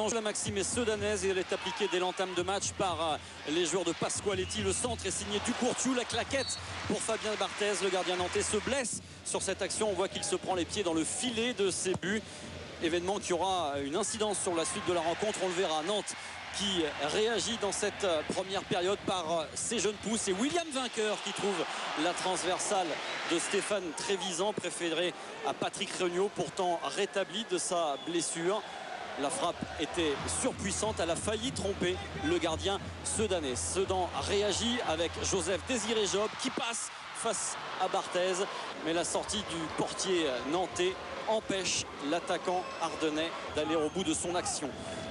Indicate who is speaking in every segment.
Speaker 1: La Maxime est sedanaise et elle est appliquée dès l'entame de match par les joueurs de Pasqualetti. Le centre est signé Ducourciu, la claquette pour Fabien Barthez. Le gardien nantais se blesse sur cette action. On voit qu'il se prend les pieds dans le filet de ses buts. Événement qui aura une incidence sur la suite de la rencontre. On le verra. Nantes qui réagit dans cette première période par ses jeunes pousses. Et William Vainqueur qui trouve la transversale de Stéphane Trévisan, préféré à Patrick Regnault, pourtant rétabli de sa blessure. La frappe était surpuissante, elle a failli tromper le gardien sedanais. Sedan réagit avec Joseph Désiré Job qui passe face à Barthez. Mais la sortie du portier nantais empêche l'attaquant ardennais d'aller au bout de son action.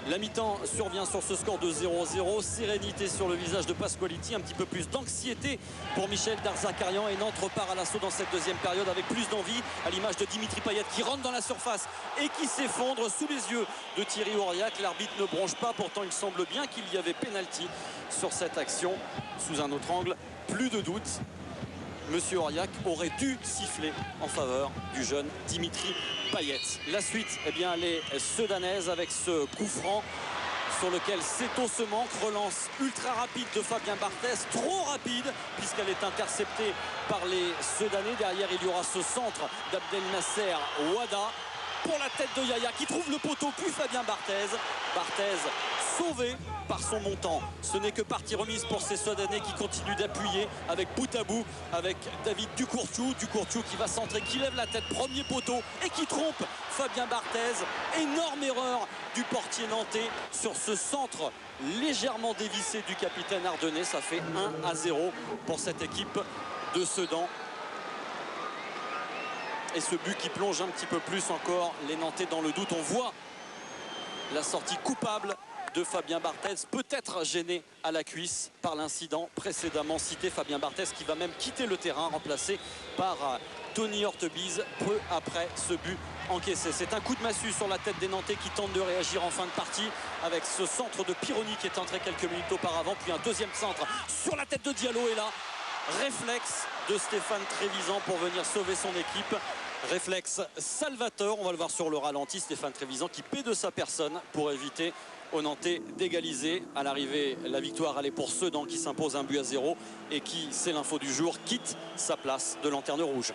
Speaker 1: La mi-temps survient sur ce score de 0-0. Sérénité sur le visage de Pasqualetti, un petit peu plus d'anxiété pour Michel Darzacarian, et Nantes repart à l'assaut dans cette deuxième période avec plus d'envie, à l'image de Dimitri Payet qui rentre dans la surface et qui s'effondre sous les yeux de Thierry Aurillac. L'arbitre ne bronche pas, pourtant il semble bien qu'il y avait pénalty sur cette action. Sous un autre angle, plus de doute, Monsieur Aurillac aurait dû siffler en faveur du jeune Dimitri Payet. La suite, eh bien, elle est sedanaise avec ce coup franc sur lequel Seto se manque. Relance ultra rapide de Fabien Barthez, trop rapide puisqu'elle est interceptée par les Sedanais. Derrière, il y aura ce centre d'Abdel Nasser Ouada pour la tête de Yaya qui trouve le poteau, puis Fabien Barthez. Barthez sauvé par son montant. Ce n'est que partie remise pour ces Sedanais qui continuent d'appuyer avec bout à bout avec David Ducourciu. Ducourciu qui va centrer, qui lève la tête, premier poteau et qui trompe Fabien Barthez. Énorme erreur du portier nantais sur ce centre légèrement dévissé du capitaine ardennais. Ça fait 1-0 pour cette équipe de Sedan. Et ce but qui plonge un petit peu plus encore les Nantais dans le doute. On voit la sortie coupable de Fabien Barthez, peut-être gêné à la cuisse par l'incident précédemment cité. Fabien Barthez qui va même quitter le terrain, remplacé par Tony Hortebise peu après ce but encaissé. C'est un coup de massue sur la tête des Nantais qui tentent de réagir en fin de partie avec ce centre de Pironi qui est entré quelques minutes auparavant, puis un deuxième centre sur la tête de Diallo, et là réflexe de Stéphane Trévisan pour venir sauver son équipe. Réflexe salvateur, on va le voir sur le ralenti. Stéphane Trévisan qui paie de sa personne pour éviter aux Nantais d'égaliser. À l'arrivée, la victoire elle est pour Sedan qui s'impose 1-0 et qui, c'est l'info du jour, quitte sa place de lanterne rouge.